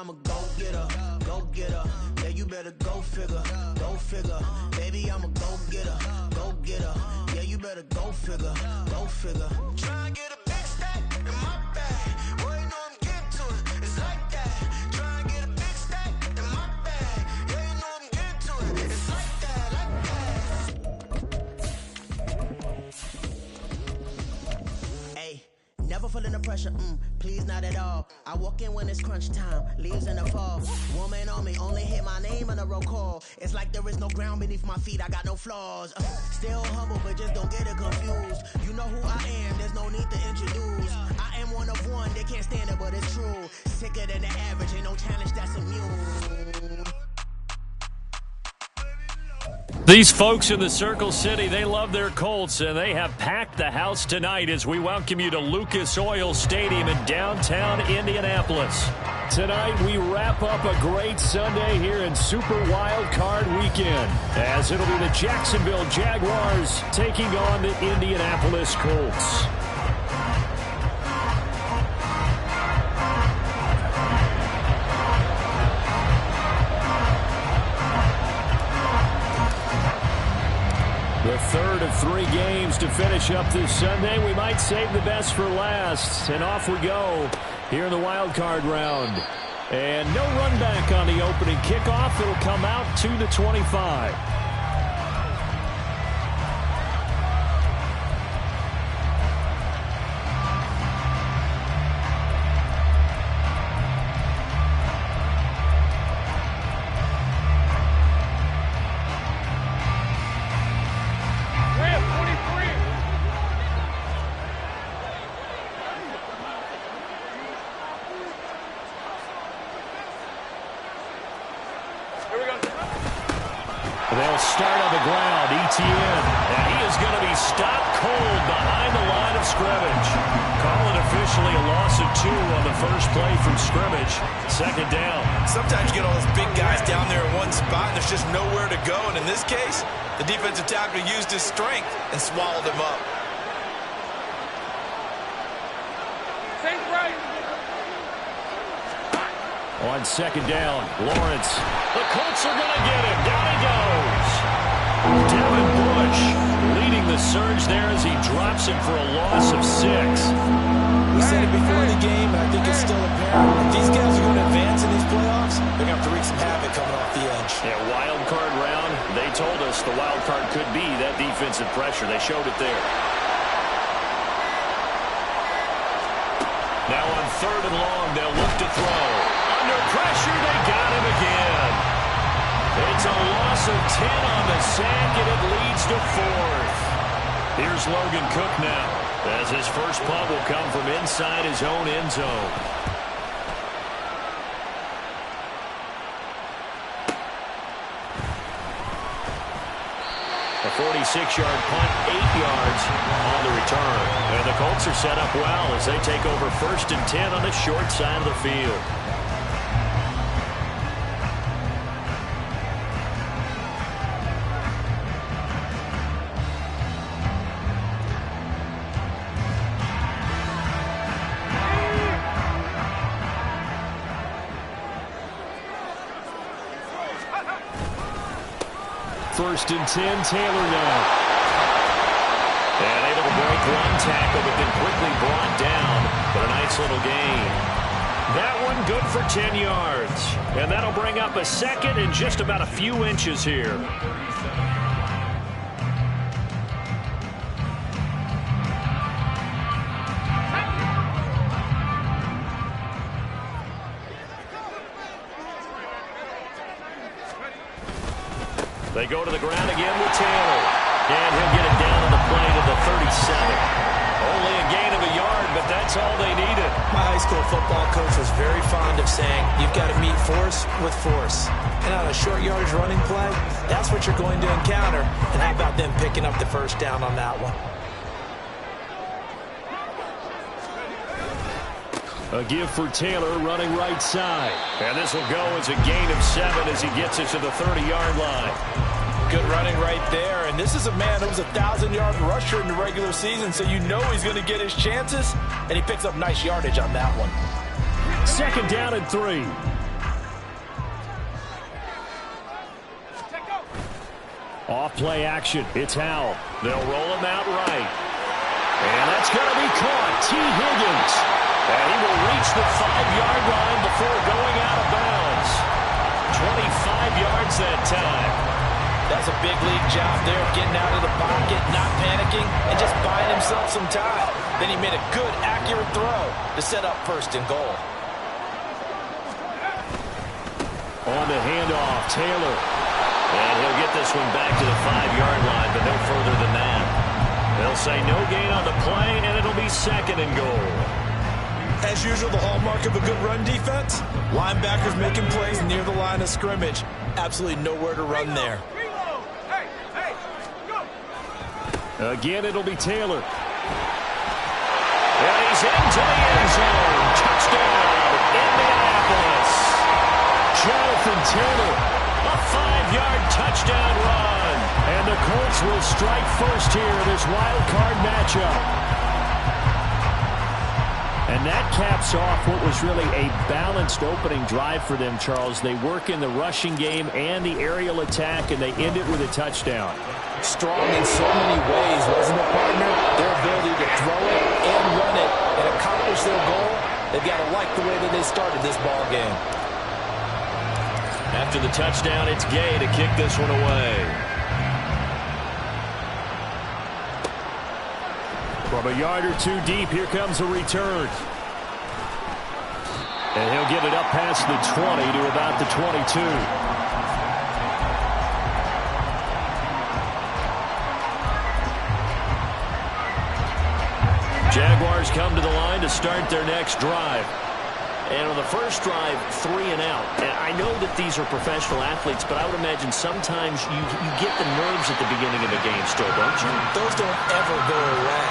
I'm a go-getter, go-getter. Yeah, you better go figure, go figure. Baby, I'm a go-getter, go-getter. Yeah, you better go figure, go figure. Try and get a big stack in my bag. Boy, you know I'm getting to it. It's like that. Try and get a big stack in my bag. Yeah, you know I'm getting to it. It's like that, Hey, never feeling the pressure, please not at all. I walk in when it's crunch time, leaves in the fall. Woman on me, only hit my name on a roll call. It's like there is no ground beneath my feet, I got no flaws. Still humble, but just don't get it confused. You know who I am, there's no need to introduce. I am one of one, they can't stand it, but it's true. Sicker than the average, ain't no challenge that's immune. These folks in the Circle City, they love their Colts, and they have packed the house tonight as we welcome you to Lucas Oil Stadium in downtown Indianapolis. Tonight, we wrap up a great Sunday here in Super Wildcard Weekend, as it'll be the Jacksonville Jaguars taking on the Indianapolis Colts. The third of 3 games to finish up this Sunday. We might save the best for last. And off we go here in the wild card round. And no run back on the opening kickoff. It'll come out to the 25. They'll start on the ground. Etienne. And he is going to be stopped cold behind the line of scrimmage. Call it officially a loss of 2 on the first play from scrimmage. Second down. Sometimes you get all those big guys down there in one spot, and there's just nowhere to go. And in this case, the defensive tackle used his strength and swallowed him up. On second down, Lawrence. The Colts are going to get him. Down he goes. Devin Bush leading the surge there as he drops him for a loss of 6. We said it before the game, and I think it's still apparent. If these guys are going to advance in these playoffs, they're going to have to wreak some havoc coming off the edge. Yeah, wild card round. They told us the wild card could be that defensive pressure. They showed it there. Now on third and long, they'll look to throw. Under pressure, they got him again. It's a loss of 10 on the sack, and it leads to 4th. Here's Logan Cook now, as his first punt will come from inside his own end zone. A 46-yard punt, 8 yards on the return. And the Colts are set up well as they take over 1st and 10 on the short side of the field. First and 10, Taylor now. And able to break one tackle, but then quickly brought down. But a nice little gain. That one good for 10 yards. And that'll bring up a second and just about a few inches here. They go to the ground again with Taylor. And he'll get it down on the play to the 37. Only a gain of a yard, but that's all they needed. My high school football coach was very fond of saying, you've got to meet force with force. And on a short yardage running play, that's what you're going to encounter. And how about them picking up the first down on that one? A give for Taylor running right side. And this will go as a gain of 7 as he gets it to the 30-yard line. Good running right there. And this is a man who was a 1,000-yard rusher in the regular season, so you know he's going to get his chances. And he picks up nice yardage on that one. Second down and 3. Off play action. It's Howell. They'll roll him out right. And that's going to be caught. T. Higgins. And he will reach the 5-yard line before going out of bounds. 25 yards that time. That's a big league job there, getting out of the pocket, not panicking, and just buying himself some time. Then he made a good, accurate throw to set up first and goal. On the handoff, Taylor. And he'll get this one back to the 5-yard line, but no further than that. They'll say no gain on the play, and it'll be second and goal. As usual, the hallmark of a good run defense, linebackers making plays near the line of scrimmage. Absolutely nowhere to run there. Again, it'll be Taylor. And he's into the end zone. Touchdown, Indianapolis. Jonathan Taylor, a 5-yard touchdown run. And the Colts will strike first here in this wild card matchup. And that caps off what was really a balanced opening drive for them, Charles. They work in the rushing game and the aerial attack, and they end it with a touchdown. Strong in so many ways, wasn't it, partner? Their ability to throw it and run it and accomplish their goal, they've got to like the way that they started this ball game. After the touchdown, it's Gay to kick this one away. From a yard or two deep, here comes a return. And he'll get it up past the 20 to about the 22. Jaguars come to the line to start their next drive. And on the first drive, 3 and out. And I know that these are professional athletes, but I would imagine sometimes you get the nerves at the beginning of a game still, don't you? Those don't ever go away.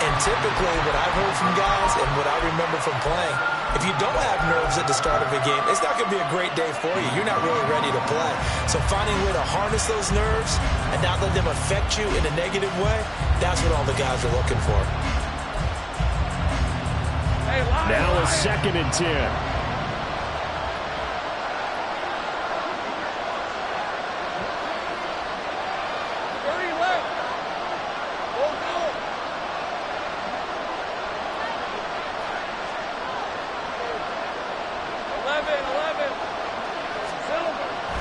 And typically what I've heard from guys and what I remember from playing, if you don't have nerves at the start of a game, it's not going to be a great day for you. You're not really ready to play. So finding a way to harness those nerves and not let them affect you in a negative way, that's what all the guys are looking for. Now a 2nd and 10.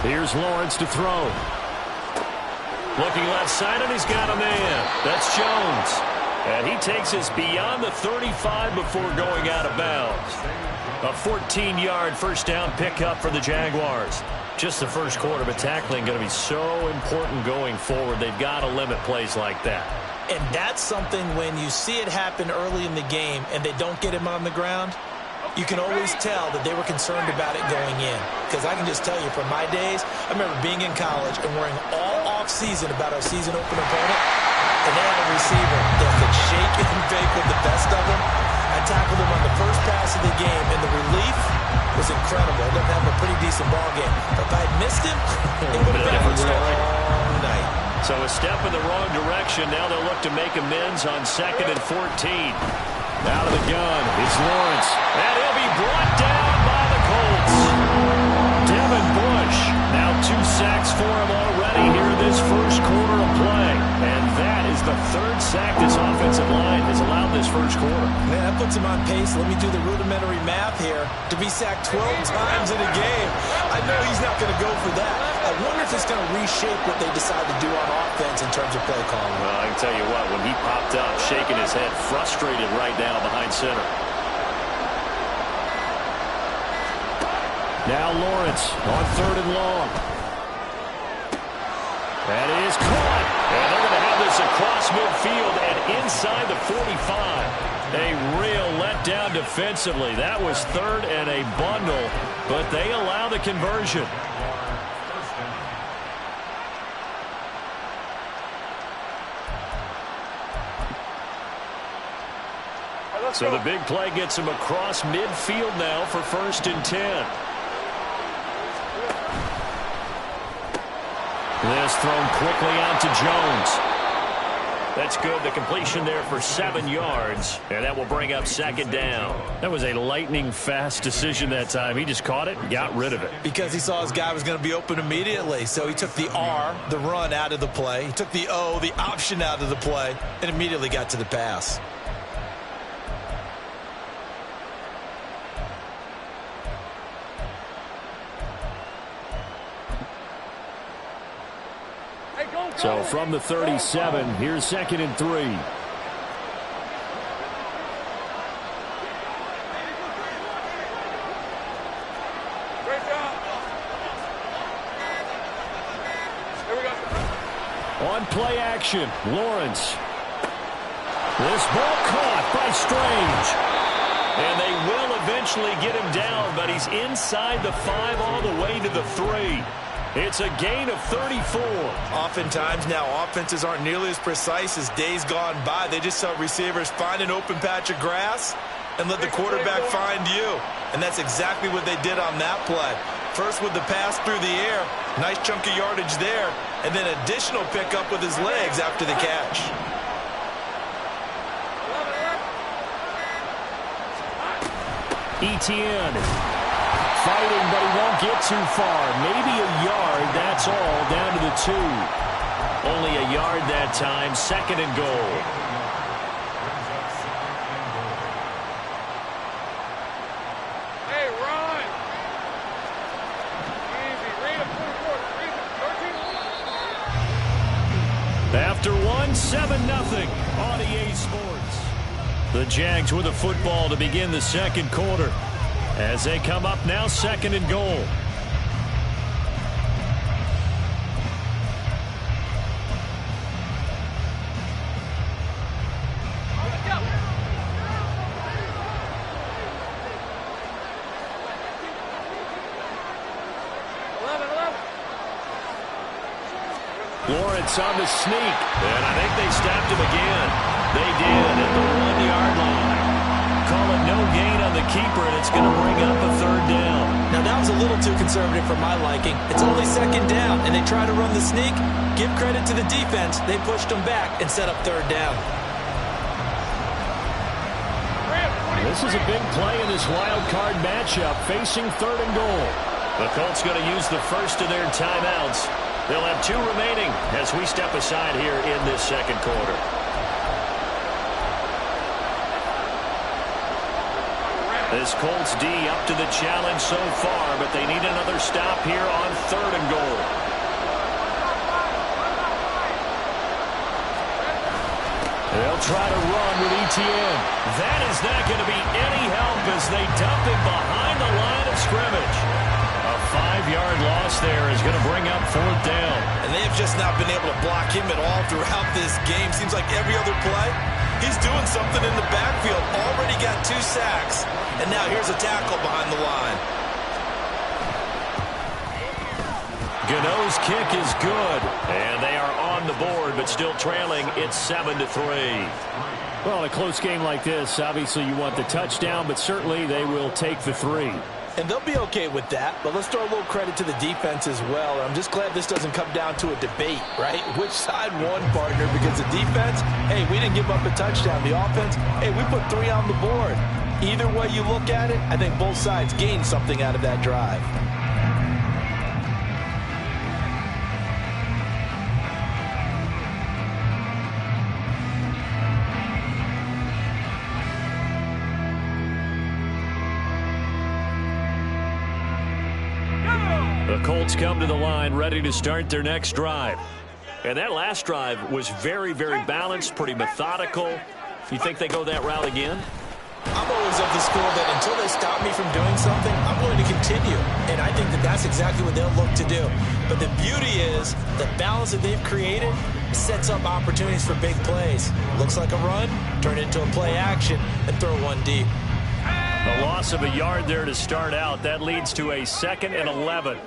Here's Lawrence to throw. Looking left side, and he's got a man. That's Jones. And he takes us beyond the 35 before going out of bounds. A 14-yard first down pickup for the Jaguars. Just the first quarter, but tackling going to be so important going forward. They've got to limit plays like that. And that's something when you see it happen early in the game and they don't get him on the ground, you can always tell that they were concerned about it going in. Because I can just tell you from my days, I remember being in college and worrying all off-season about our season opener opponent. And they had a receiver that could shake and bake with the best of them. I tackled him on the first pass of the game, and the relief was incredible. I ended up having a pretty decent ball game. But if I had missed him, it would have been a long night. So a step in the wrong direction. Now they'll look to make amends on 2nd and 14. Out of the gun is Lawrence. And he'll be brought down by the Colts. Devin Bush. Now 2 sacks for him already here in this first quarter of play. And that is the 3rd sack this offensive line has allowed this first quarter. Man, that puts him on pace. Let me do the rudimentary math here. To be sacked 12 times in a game, I know he's not going to go for that. I wonder if it's going to reshape what they decide to do on offense in terms of play calling. Well, I can tell you what, when he popped up, shaking his head, frustrated right now behind center. Now Lawrence on 3rd and long. That is caught. And they're going to have this across midfield and inside the 45. A real letdown defensively. That was 3rd and a bundle, but they allow the conversion. So the big play gets him across midfield now for 1st and 10. This thrown quickly out to Jones. That's good. The completion there for 7 yards, and that will bring up second down. That was a lightning-fast decision that time. He just caught it and got rid of it. Because he saw his guy was going to be open immediately, so he took the R, the run, out of the play. He took the O, the option, out of the play, and immediately got to the pass. So from the 37, here's 2nd and 3. Great job. Here we go. On play action, Lawrence. This ball caught by Strange. And they will eventually get him down, but he's inside the 5 all the way to the 3. It's a gain of 34. Oftentimes now offenses aren't nearly as precise as days gone by. They just saw receivers find an open patch of grass and let the quarterback find you. And that's exactly what they did on that play. First with the pass through the air, nice chunk of yardage there, and then additional pickup with his legs after the catch. Etienne. Fighting, but he won't get too far. Maybe a yard, that's all, down to the 2. Only a yard that time, 2nd and goal. Hey, Ron. Easy. Read him. 13. After 7-0 on EA Sports. The Jags with a football to begin the second quarter. As they come up now, 2nd and goal. Lawrence on the sneak, and I think they stopped him again. They did at the 1-yard line. Call it no gain on the keeper, and it's going to bring up a 3rd down. Now, that was a little too conservative for my liking. It's only 2nd down, and they try to run the sneak. Give credit to the defense. They pushed them back and set up 3rd down. This is a big play in this wild card matchup, facing 3rd and goal. The Colts going to use the first of their timeouts. They'll have 2 remaining as we step aside here in this second quarter. This Colts D up to the challenge so far, but they need another stop here on 3rd and goal. They'll try to run with Etienne. That is not going to be any help as they dump him behind the line of scrimmage. A 5-yard loss there is going to bring up 4th down. And they have just not been able to block him at all throughout this game. Seems like every other play, he's doing something in the backfield. Already got 2 sacks. And now here's a tackle behind the line. Gano's kick is good. And they are on the board, but still trailing. It's 7-3. Well, in a close game like this, obviously you want the touchdown, but certainly they will take the 3. And they'll be okay with that, but let's throw a little credit to the defense as well. I'm just glad this doesn't come down to a debate, right? Which side won, partner? Because the defense, hey, we didn't give up a touchdown. The offense, hey, we put 3 on the board. Either way you look at it, I think both sides gained something out of that drive. The Colts come to the line ready to start their next drive. And that last drive was very, very balanced, pretty methodical. You think they go that route again? I'm always of the school that until they stop me from doing something, I'm going to continue. And I think that that's exactly what they'll look to do. But the beauty is the balance that they've created sets up opportunities for big plays. Looks like a run, turn it into a play action, and throw one deep. A loss of a yard there to start out. That leads to a 2nd and 11.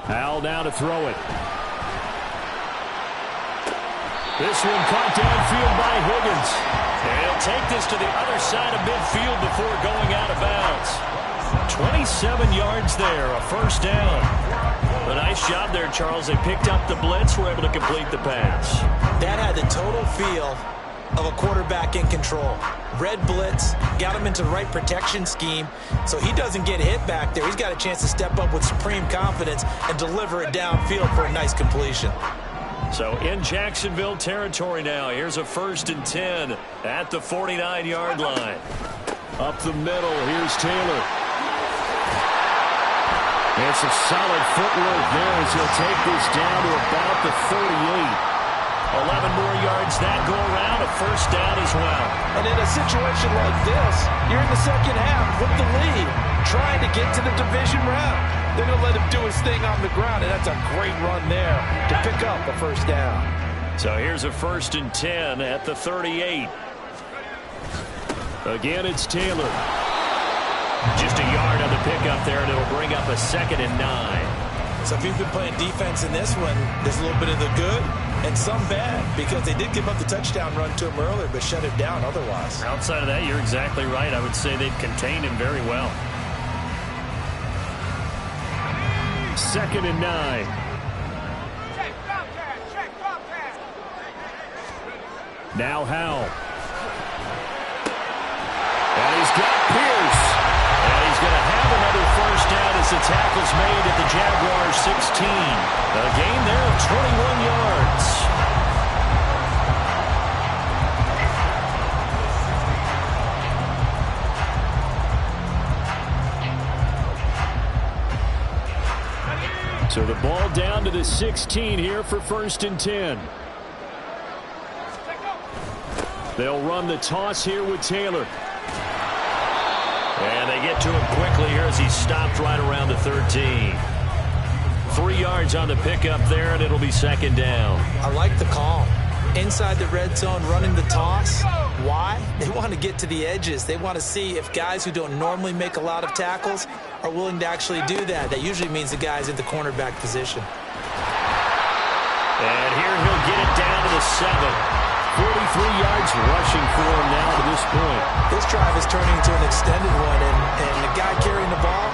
Howell now to throw it. This one caught downfield by Higgins. And he'll take this to the other side of midfield before going out of bounds. 27 yards there, a first down. A nice job there, Charles. They picked up the blitz, were able to complete the pass. That had the total feel of a quarterback in control. Red blitz, got him into the right protection scheme, so he doesn't get hit back there. He's got a chance to step up with supreme confidence and deliver it downfield for a nice completion. So in Jacksonville territory now, here's a 1st and 10 at the 49-yard line. Up the middle, here's Taylor. And some solid footwork there as he'll take this down to about the 38. 11 more yards that go around, a first down as well. And in a situation like this, you're in the second half with the lead, trying to get to the division round. They're going to let him do his thing on the ground, and that's a great run there to pick up a first down. So here's a 1st and 10 at the 38. Again, it's Taylor. Just a yard on the pickup there, and it'll bring up a 2nd and 9. So if you've been playing defense in this one, there's a little bit of the good and some bad, because they did give up the touchdown run to him earlier, but shut him down otherwise. Outside of that, you're exactly right. I would say they've contained him very well. 2nd and 9. Now Howell. And he's got Pierce. And he's going to have another first down as the tackle's made at the Jaguars 16. A gain there of 21 yards. So the ball down to the 16 here for 1st and 10. They'll run the toss here with Taylor. And they get to him quickly here as he stopped right around the 13. 3 yards on the pickup there, and it'll be 2nd down. I like the call. Inside the red zone, running the toss. Why? They want to get to the edges. They want to see if guys who don't normally make a lot of tackles are willing to actually do that. That usually means the guy's in the cornerback position. And here he'll get it down to the 7. 43 yards rushing for him now to this point. This drive is turning into an extended one, and the guy carrying the ball,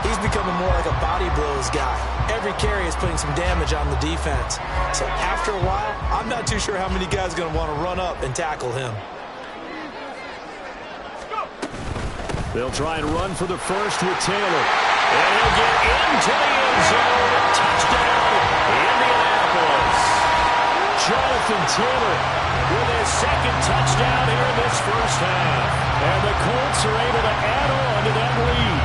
he's becoming more like a body blows guy. Every carry is putting some damage on the defense. So after a while, I'm not too sure how many guys are going to want to run up and tackle him. They'll try and run for the first with Taylor. And he'll get into the end zone. Touchdown, Indianapolis. Jonathan Taylor with his 2nd touchdown here in this first half. And the Colts are able to add on to that lead.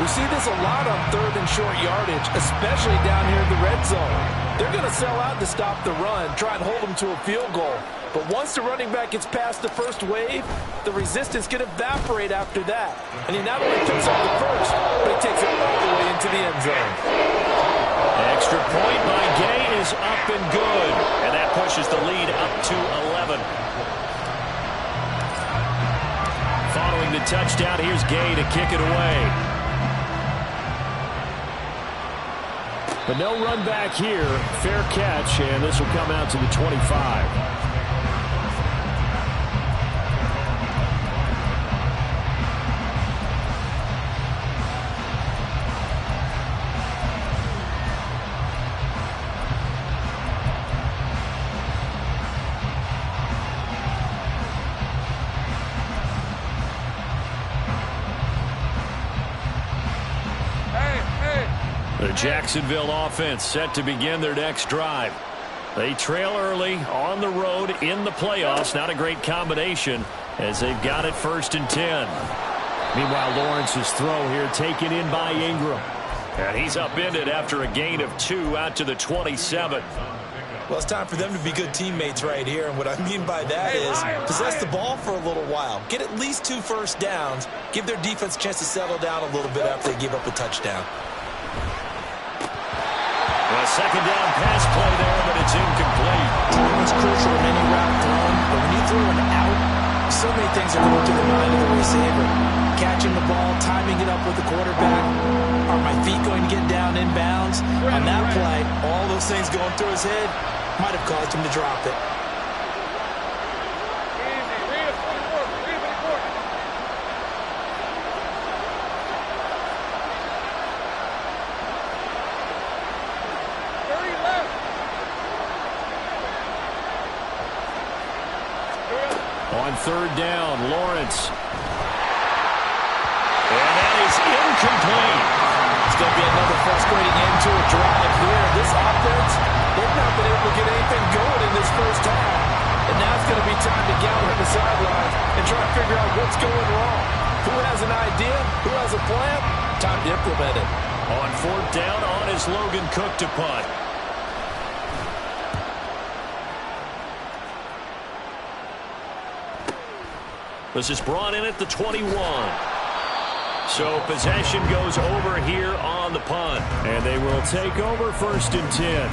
We see this a lot on 3rd and short yardage, especially down here in the red zone. They're going to sell out to stop the run, try and hold them to a field goal. But once the running back gets past the first wave, the resistance can evaporate after that. And he not only picks up the first, but he takes it all the way into the end zone. Extra point by Gay is up and good. And that pushes the lead up to 11. Following the touchdown, here's Gay to kick it away. But no run back here. Fair catch, and this will come out to the 25. The Jacksonville offense set to begin their next drive. They trail early on the road in the playoffs. Not a great combination as they've got it 1st and 10. Meanwhile, Lawrence's throw here taken in by Ingram. And he's upended after a gain of 2 out to the 27. Well, it's time for them to be good teammates right here. And what I mean by that is possess the ball for a little while. Get at least 2 first downs. Give their defense a chance to settle down a little bit after they give up a touchdown. A 2nd down pass play there, but it's incomplete. Timing's crucial in any route thrown, but when you throw an out, so many things are going through the mind of the receiver. Catching the ball, timing it up with the quarterback. Are my feet going to get down in bounds? On that play, all those things going through his head might have caused him to drop it. third down. Lawrence. And that is incomplete. It's going to be another frustrating end to a drive here. This offense, they've not been able to get anything going in this first half. And now it's going to be time to gather on the sidelines and try to figure out what's going wrong. Who has an idea? Who has a plan? Time to implement it. On fourth down, on is Logan Cook to punt. This is brought in at the 21. So possession goes over here on the punt. And they will take over 1st and 10.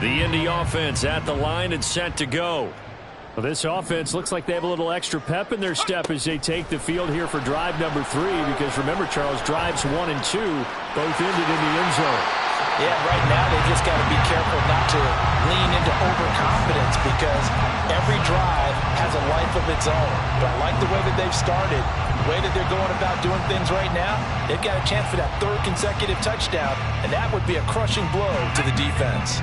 The Indy offense at the line and set to go. Well, this offense looks like they have a little extra pep in their step as they take the field here for drive number 3, because remember, Charles, drives 1 and 2 both ended in the end zone. Yeah, right now they just got to be careful not to lean into overconfidence, because every drive has a life of its own. But I like the way that they've started, the way that they're going about doing things right now. They've got a chance for that 3rd consecutive touchdown, and that would be a crushing blow to the defense.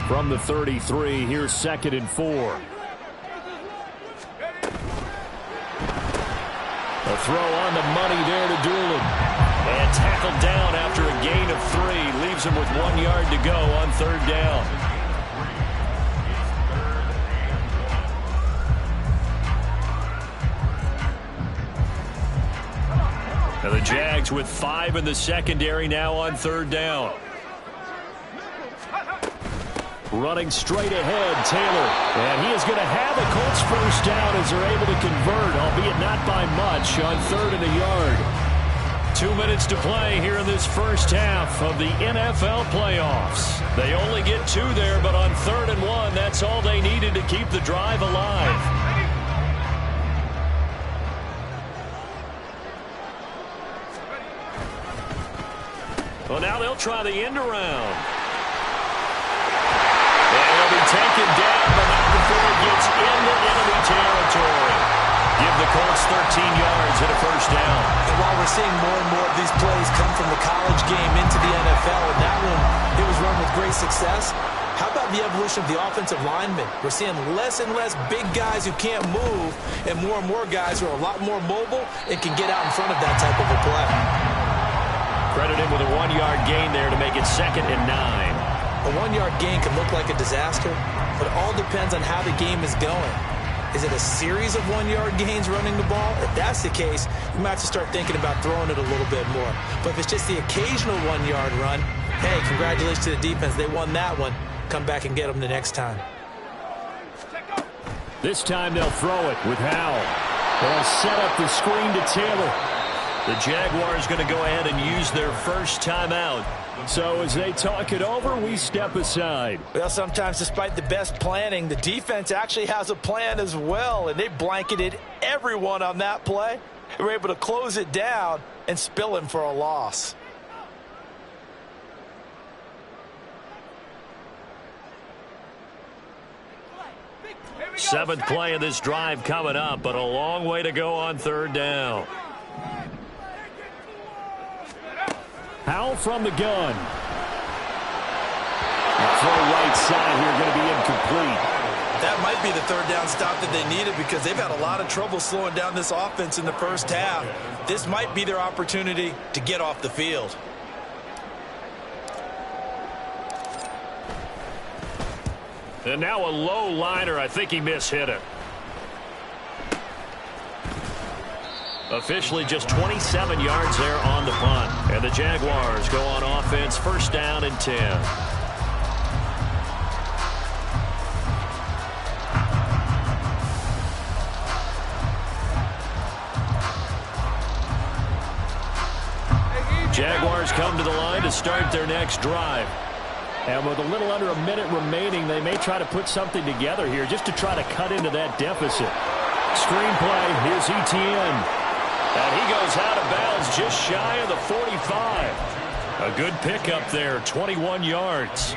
From the 33, here's 2nd and 4. A throw on the money there to Doolin. And tackled down after a gain of 3. Leaves him with 1 yard to go on 3rd down. Now the Jags with 5 in the secondary now on 3rd down. Running straight ahead, Taylor. And he is going to have a Colts first down as they're able to convert, albeit not by much, on 3rd and a yard. 2 minutes to play here in this first half of the NFL playoffs. They only get 2 there, but on 3rd and 1, that's all they needed to keep the drive alive. Well, now they'll try the end around. Taken down, but not before it gets into enemy territory. Give the Colts 13 yards and a first down. And while we're seeing more and more of these plays come from the college game into the NFL, and that one, it was run with great success, how about the evolution of the offensive linemen? We're seeing less and less big guys who can't move, and more guys who are a lot more mobile and can get out in front of that type of a play. Credit him with a 1-yard gain there to make it 2nd and 9. A 1-yard gain can look like a disaster, but it all depends on how the game is going. Is it a series of 1-yard gains running the ball? If that's the case, you might have to start thinking about throwing it a little bit more. But if it's just the occasional 1-yard run, hey, congratulations to the defense. They won that one. Come back and get them the next time. This time they'll throw it with Howell. They'll set up the screen to Taylor. The Jaguars going to go ahead and use their first timeout. So as they talk it over, we step aside. Well, sometimes despite the best planning, the defense actually has a plan as well, and they blanketed everyone on that play. They were able to close it down and spill him for a loss. Seventh play of this drive coming up, but a long way to go on 3rd down. Howell from the gun. The throw right side here going to be incomplete. That might be the 3rd down stop that they needed, because they've had a lot of trouble slowing down this offense in the first half. This might be their opportunity to get off the field. And now a low liner. I think he mishit it. Officially just 27 yards there on the punt. And the Jaguars go on offense, 1st down and 10. Jaguars come to the line to start their next drive. And with a little under a minute remaining, they may try to put something together here just to try to cut into that deficit. Screenplay, here's Etienne. And he goes out of bounds just shy of the 45. A good pickup there, 21 yards.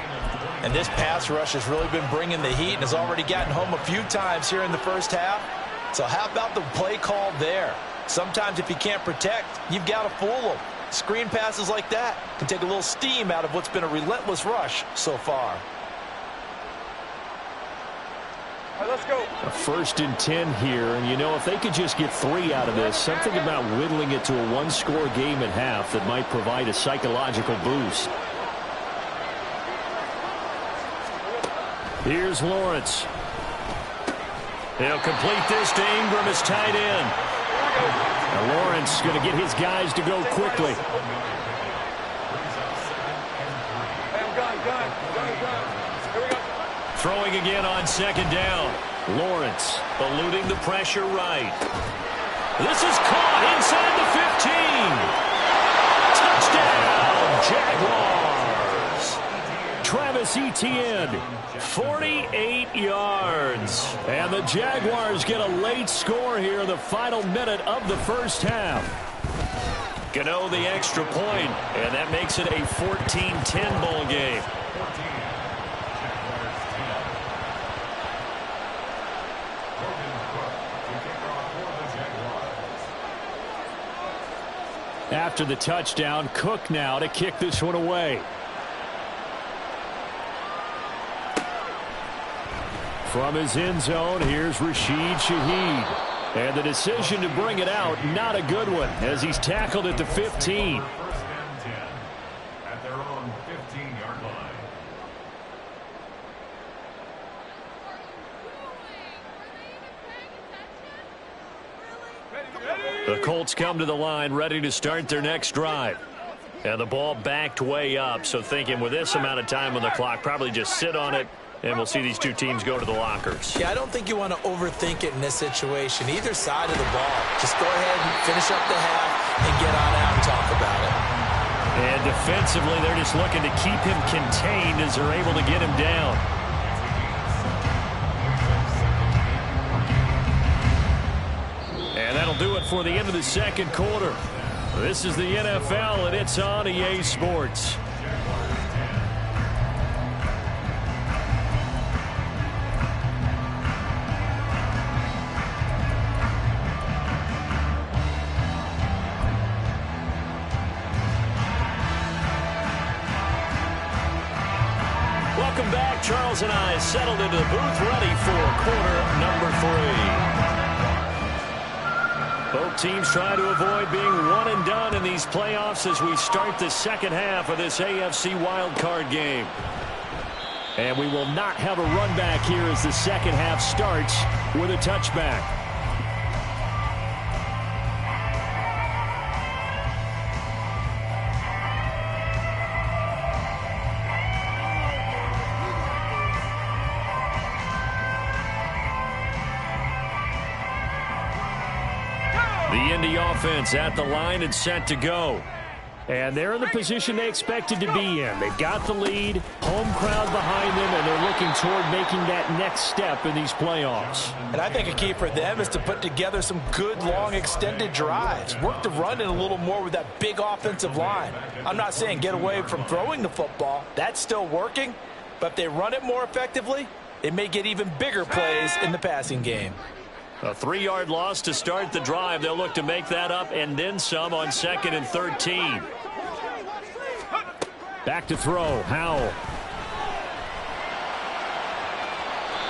And this pass rush has really been bringing the heat and has already gotten home a few times here in the first half. So how about the play call there? Sometimes if you can't protect, you've got to fool them. Screen passes like that can take a little steam out of what's been a relentless rush so far. All right, let's go. A 1st and 10 here, and you know, if they could just get 3 out of this, something about whittling it to a 1-score game at half that might provide a psychological boost. Here's Lawrence. He'll complete this to Ingram as tight end. Now Lawrence going to get his guys to go quickly. Throwing again on 2nd down. Lawrence eluding the pressure right. This is caught inside the 15. Touchdown, Jaguars. Travis Etienne, 48 yards. And the Jaguars get a late score here in the final minute of the first half. Gano the extra point, and that makes it a 14-10 ball game. After the touchdown, Cook now to kick this one away. From his end zone, here's Rashid Shaheed. And the decision to bring it out, not a good one, as he's tackled at the 15. At their own 15-yard line. The Colts come to the line ready to start their next drive. And the ball backed way up, so thinking with this amount of time on the clock, probably just sit on it, and we'll see these two teams go to the lockers. Yeah, I don't think you want to overthink it in this situation. Either side of the ball. Just go ahead and finish up the half and get on out and talk about it. And defensively, they're just looking to keep him contained as they're able to get him down. And that'll do it for the end of the second quarter. This is the NFL, and it's on EA Sports. Welcome back. Charles and I settled into the booth ready for quarter number 3. Both teams try to avoid being one and done in these playoffs as we start the second half of this AFC wildcard game. And we will not have a run back here as the second half starts with a touchback. The Indy offense at the line and set to go. And they're in the position they expected to be in. They've got the lead, home crowd behind them, and they're looking toward making that next step in these playoffs. And I think a key for them is to put together some good, long, extended drives. Work the run in a little more with that big offensive line. I'm not saying get away from throwing the football. That's still working. But if they run it more effectively, it may get even bigger plays in the passing game. A 3-yard loss to start the drive. They'll look to make that up and then some on 2nd and 13. Back to throw. Howell.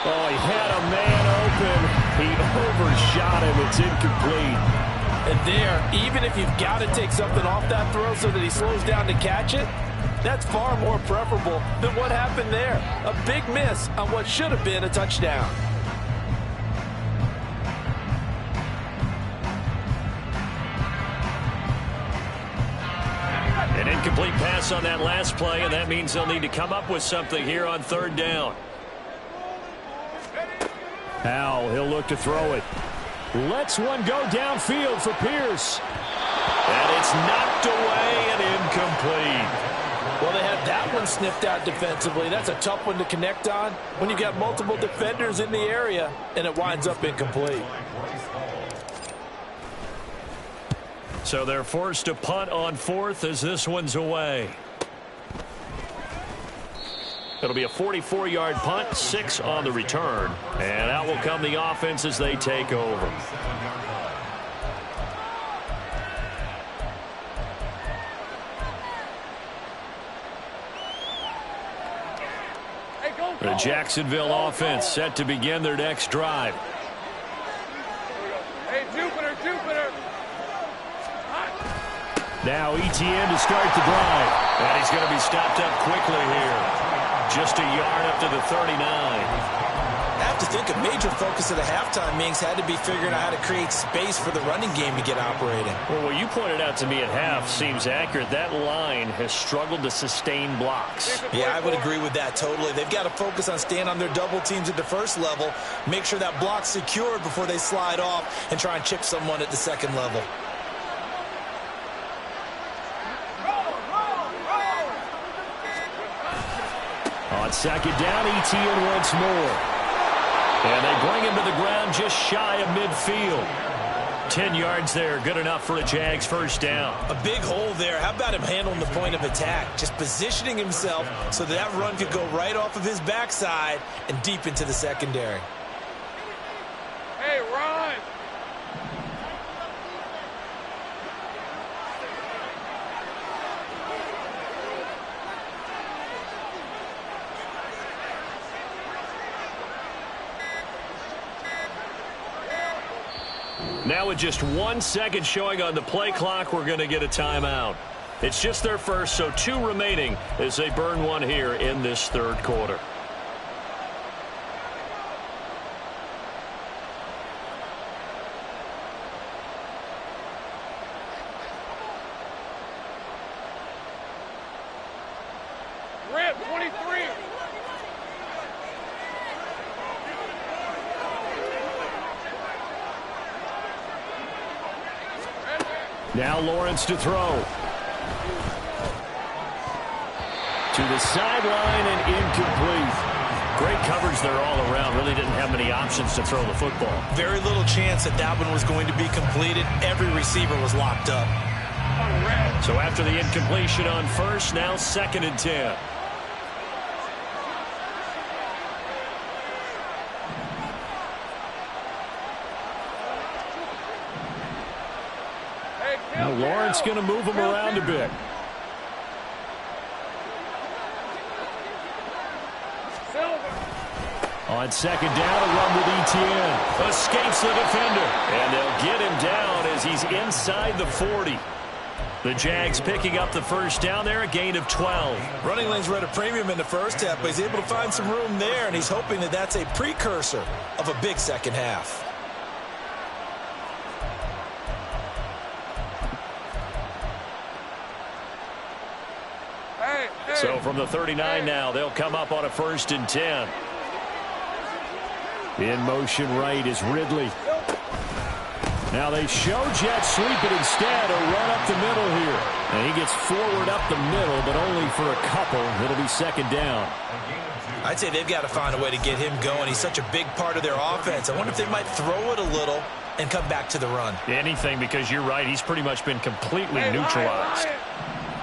Oh, he had a man open. He overshot him. It's incomplete. And there, even if you've got to take something off that throw so that he slows down to catch it, that's far more preferable than what happened there. A big miss on what should have been a touchdown. An incomplete pass on that last play, and that means they'll need to come up with something here on 3rd down. Howell, he'll look to throw it. Lets one go downfield for Pierce. And it's knocked away and incomplete. Well, they had that one sniffed out defensively. That's a tough one to connect on when you've got multiple defenders in the area, and it winds up incomplete. So they're forced to punt on 4th as this one's away. It'll be a 44-yard punt, 6 on the return. And out will come the offense as they take over. The Jacksonville offense set to begin their next drive. Hey, Jupiter. Now Etienne to start the drive. And he's going to be stopped up quickly here. Just a yard up to the 39. I have to think a major focus of the halftime meetings had to be figuring out how to create space for the running game to get operating. Well, what you pointed out to me at half seems accurate. That line has struggled to sustain blocks. Yeah, I would agree with that totally. They've got to focus on staying on their double teams at the first level, make sure that block's secured before they slide off and try and chip someone at the second level. On second down, Etienne once more. And they bring him to the ground just shy of midfield. 10 yards there, good enough for a Jags first down. A big hole there. How about him handling the point of attack? Just positioning himself so that run could go right off of his backside and deep into the secondary. Hey, run! Now with just 1 second showing on the play clock, we're going to get a timeout. It's just their first, so 2 remaining as they burn one here in this third quarter. Rip, 23! Now Lawrence to throw. To the sideline and incomplete. Great coverage there all around. Really didn't have many options to throw the football. Very little chance that that one was going to be completed. Every receiver was locked up. So after the incompletion on first, now 2nd and 10. Now Lawrence going to move him around a bit. On second down, a run with Etienne. Escapes the defender. And they'll get him down as he's inside the 40. The Jags picking up the first down there, a gain of 12. Running lanes were at a premium in the first half, but he's able to find some room there, and he's hoping that that's a precursor of a big second half. So from the 39 now, they'll come up on a 1st and 10. In motion right is Ridley. Now they show jet sweep, but instead a run up the middle here. And he gets forward up the middle, but only for a couple. It'll be 2nd down. I'd say they've got to find a way to get him going. He's such a big part of their offense. I wonder if they might throw it a little and come back to the run. Anything, because you're right. He's pretty much been completely neutralized.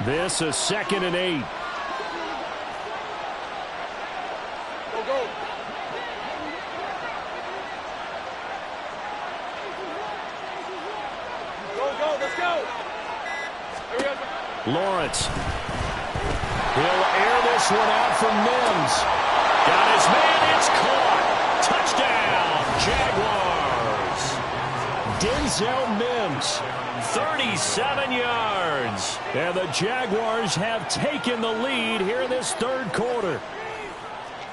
This is 2nd and 8. Lawrence. He'll air this one out for Mims. Got his man. It's caught. Touchdown, Jaguars. Denzel Mims, 37 yards. And the Jaguars have taken the lead here in this third quarter.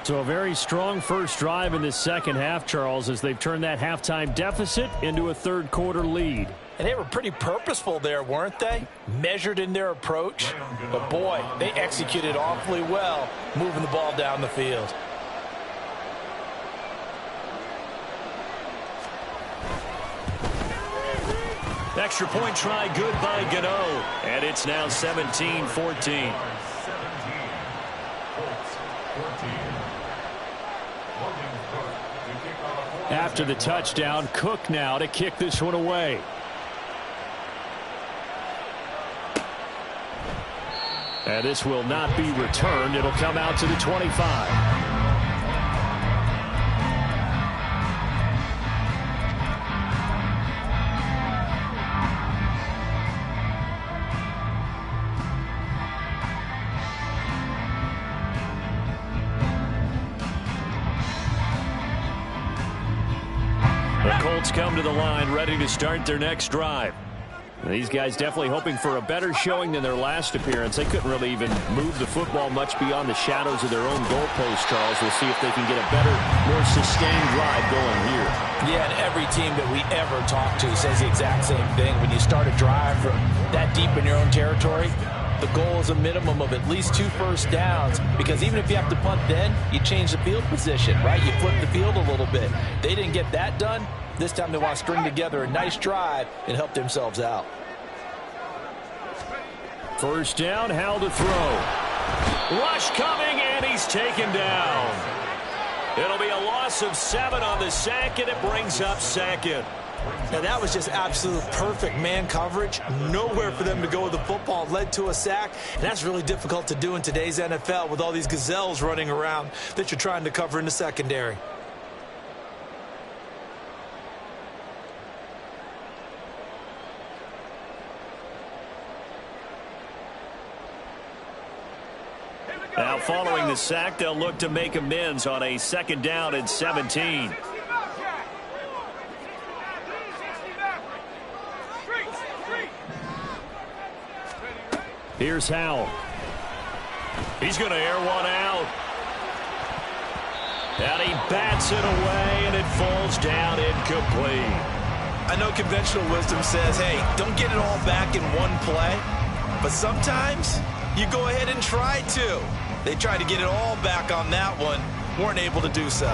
So a very strong first drive in this second half, Charles, as they've turned that halftime deficit into a third quarter lead. And they were pretty purposeful there, weren't they? Measured in their approach. But, boy, they executed awfully well moving the ball down the field. Extra point try good by Gano. And it's now 17-14. After the touchdown, Cook now to kick this one away. And this will not be returned. It'll come out to the 25. The Colts come to the line ready to start their next drive. These guys definitely hoping for a better showing than their last appearance. They couldn't really even move the football much beyond the shadows of their own goalpost, Charles. We'll see if they can get a better, more sustained drive going here. Yeah, and every team that we ever talk to says the exact same thing. When you start a drive from that deep in your own territory, the goal is a minimum of at least 2 first downs, because even if you have to punt then, you change the field position, right? You flip the field a little bit. They didn't get that done. This time they want to string together a nice drive and help themselves out. First down, Howell to throw. Rush coming, and he's taken down. It'll be a loss of 7 on the sack, and it brings up second. Now that was just absolute perfect man coverage. Nowhere for them to go with the football. Led to a sack, and that's really difficult to do in today's NFL with all these gazelles running around that you're trying to cover in the secondary. Now following the sack, they'll look to make amends on a 2nd down and 17. Here's Howell. He's going to air one out. And he bats it away, and it falls down incomplete. I know conventional wisdom says, hey, don't get it all back in one play. But sometimes you go ahead and try to. They tried to get it all back on that one. Weren't able to do so.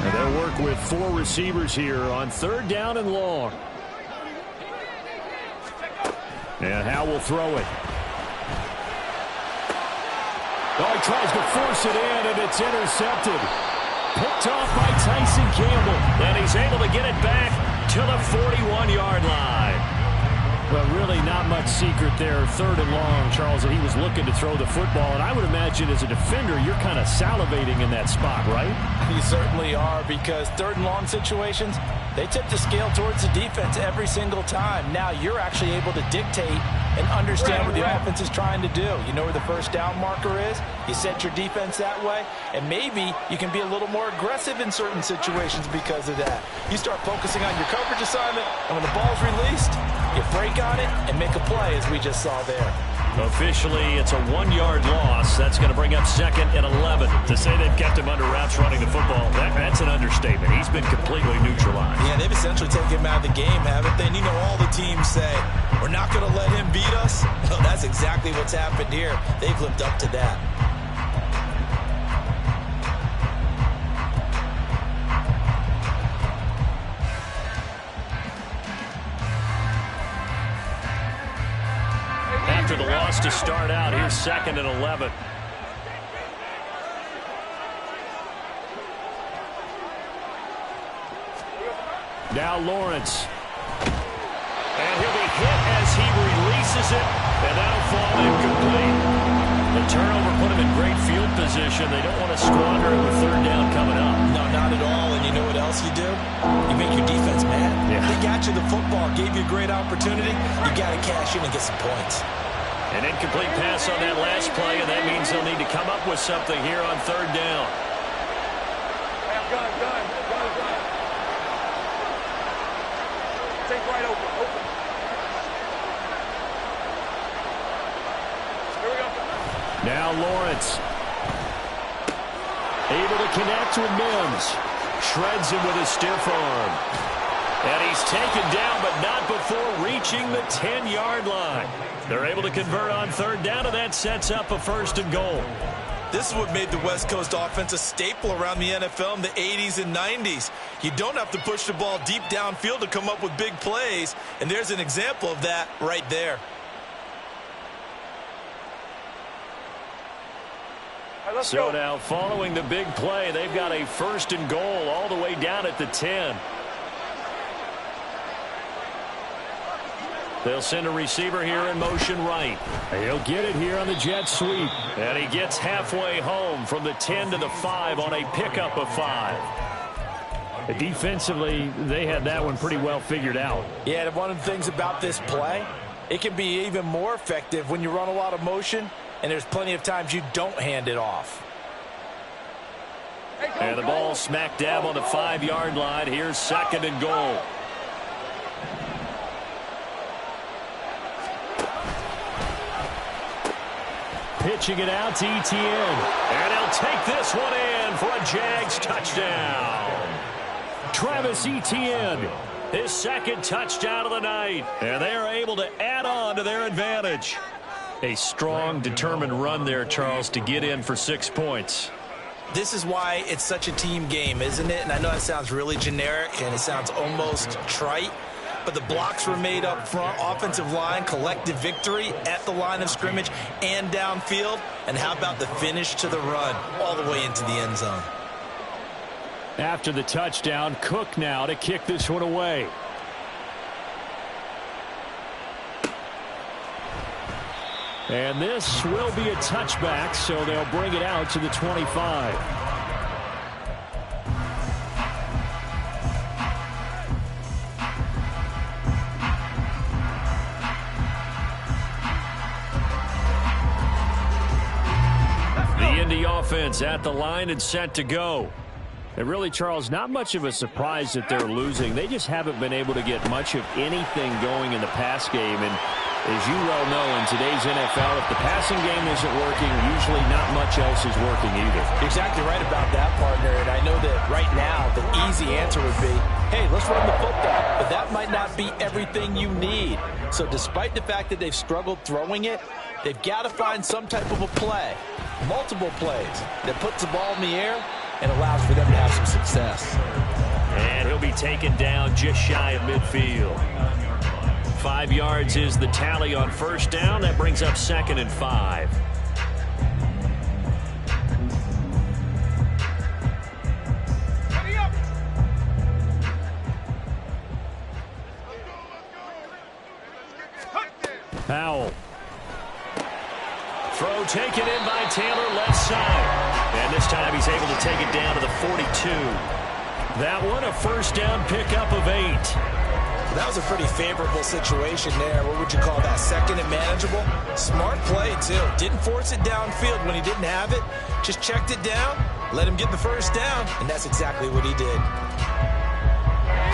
And they'll work with 4 receivers here on 3rd down and long. And Howell will throw it. Oh, he tries to force it in, and it's intercepted. Picked off by Tyson Campbell. And he's able to get it back to the 41-yard line. Well, really not much secret there. 3rd and long, Charles, that he was looking to throw the football. And I would imagine as a defender, you're kind of salivating in that spot, right? You certainly are, because 3rd and long situations, they tip the scale towards the defense every single time. Now you're actually able to dictate and understand what the offense is trying to do. You know where the first down marker is. You set your defense that way, and maybe you can be a little more aggressive in certain situations because of that. You start focusing on your coverage assignment, and when the ball's released, you break on it and make a play, as we just saw there. Officially, it's a 1-yard loss. That's going to bring up 2nd and 11. To say they've kept him under wraps running the football, that's an understatement. He's been completely neutralized. Yeah, they've essentially taken him out of the game, haven't they? And you know, all the teams say, we're not going to let him beat us. No, that's exactly what's happened here. They've lived up to that. After the loss to start out, here's 2nd and 11. Now Lawrence. And he'll be hit as he releases it, and that'll fall incomplete. The turnover put him in great field position. They don't want to squander it with 3rd down coming up. No, not at all. And you know what else you do? You make your defense mad. Yeah. They got you the football, gave you a great opportunity. You got to cash in and get some points. An incomplete pass on that last play, and that means they'll need to come up with something here on 3rd down. Gun. Take right open. Here we go. Now Lawrence. Able to connect with Mims. Shreds him with a stiff arm. And he's taken down, but not before reaching the 10-yard line. They're able to convert on 3rd down, and that sets up a 1st and goal. This is what made the West Coast offense a staple around the NFL in the 80s and 90s. You don't have to push the ball deep downfield to come up with big plays, and there's an example of that right there. So now following the big play, they've got a 1st and goal all the way down at the 10. They'll send a receiver here in motion right. He'll get it here on the jet sweep. And he gets halfway home from the 10 to the 5 on a pickup of 5. Defensively, they had that one pretty well figured out. Yeah, and one of the things about this play, it can be even more effective when you run a lot of motion, and there's plenty of times you don't hand it off. And the ball smack dab on the 5-yard line. Here's 2nd and goal. Pitching it out to Etienne. And he'll take this one in for a Jags touchdown. Travis Etienne. His 2nd touchdown of the night. And they are able to add on to their advantage. A strong, determined run there, Charles, to get in for 6 points. This is why it's such a team game, isn't it? And I know it sounds really generic and it sounds almost trite, but the blocks were made up front, offensive line, collective victory at the line of scrimmage and downfield. And how about the finish to the run all the way into the end zone? After the touchdown, Cook now to kick this one away. And this will be a touchback, so they'll bring it out to the 25. The Indy offense at the line and set to go. And really, Charles, not much of a surprise that they're losing. They just haven't been able to get much of anything going in the pass game. And as you well know, in today's NFL, if the passing game isn't working, usually not much else is working either. You're exactly right about that, partner. And I know that right now the easy answer would be, hey, let's run the football. But that might not be everything you need. So despite the fact that they've struggled throwing it, they've got to find some type of a play, multiple plays, that puts the ball in the air and allows for them to have some success. And he'll be taken down just shy of midfield. 5 yards is the tally on 1st down. That brings up 2nd and 5. Powell. Throw taken in by Taylor, left side. And this time he's able to take it down to the 42. That one a 1st down pickup of 8. That was a pretty favorable situation there. What would you call that? 2nd and manageable? Smart play, too. Didn't force it downfield when he didn't have it. Just checked it down, let him get the 1st down, and that's exactly what he did.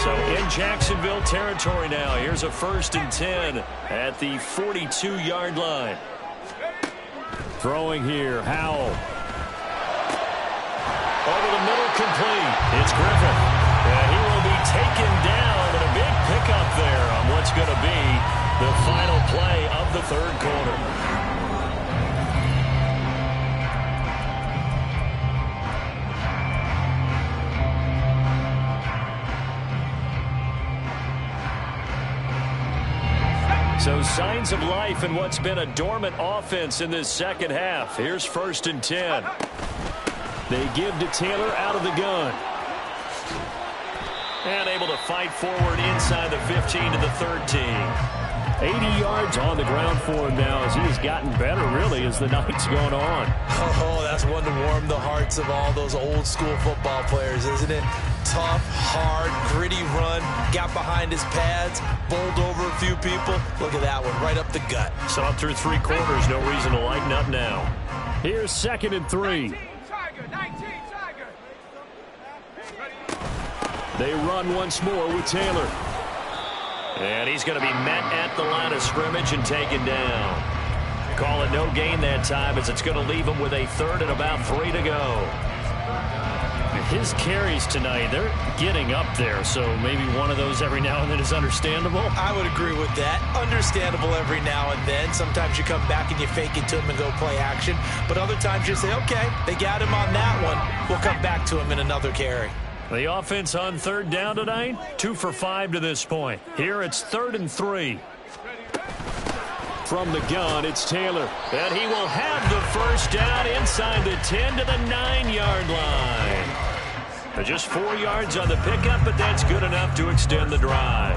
So in Jacksonville territory now. Here's a 1st and 10 at the 42-yard line. Throwing here, Howell. Over the middle, complete. It's Griffin. And he will be taken down, and a big pickup there on what's going to be the final play of the 3rd quarter. So signs of life in what's been a dormant offense in this 2nd half. Here's 1st and 10. They give to Taylor out of the gun. And able to fight forward inside the 15 to the 13. 80 yards on the ground for him now as he has gotten better, really, as the night's going on. Oh, that's one to warm the hearts of all those old school football players, isn't it? Tough, hard, gritty run, got behind his pads, bowled over a few people. Look at that one, right up the gut. Saw it through 3 quarters, no reason to lighten up now. Here's 2nd and 3. They run once more with Taylor. And he's going to be met at the line of scrimmage and taken down. Call it no gain that time as it's going to leave him with a 3rd and about 3 to go. His carries tonight, they're getting up there, so maybe one of those every now and then is understandable. I would agree with that. Understandable every now and then. Sometimes you come back and you fake it to him and go play action. But other times you say, okay, they got him on that one. We'll come back to him in another carry. The offense on 3rd down tonight, 2 for 5 to this point. Here it's 3rd and 3. From the gun, it's Taylor. And he will have the first down inside the 10 to the 9-yard line. Just 4 yards on the pickup, but that's good enough to extend the drive.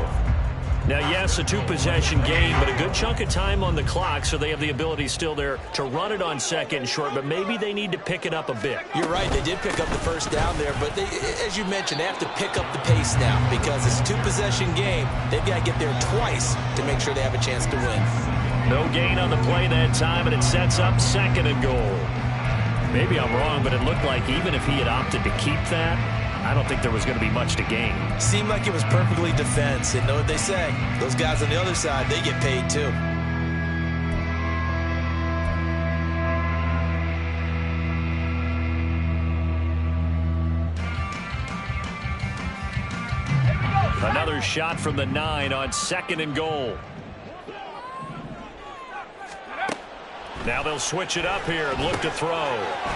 Now, yes, a 2-possession game, but a good chunk of time on the clock, so they have the ability still there to run it on second and short, but maybe they need to pick it up a bit. You're right. They did pick up the first down there, but as you mentioned, they have to pick up the pace now because it's a 2-possession game. They've got to get there twice to make sure they have a chance to win. No gain on the play that time, and it sets up 2nd and goal. Maybe I'm wrong, but it looked like even if he had opted to keep that, I don't think there was going to be much to gain. Seemed like it was perfectly defense. And know what they say? Those guys on the other side, they get paid too. Another shot from the 9 on 2nd and goal. Now they'll switch it up here and look to throw.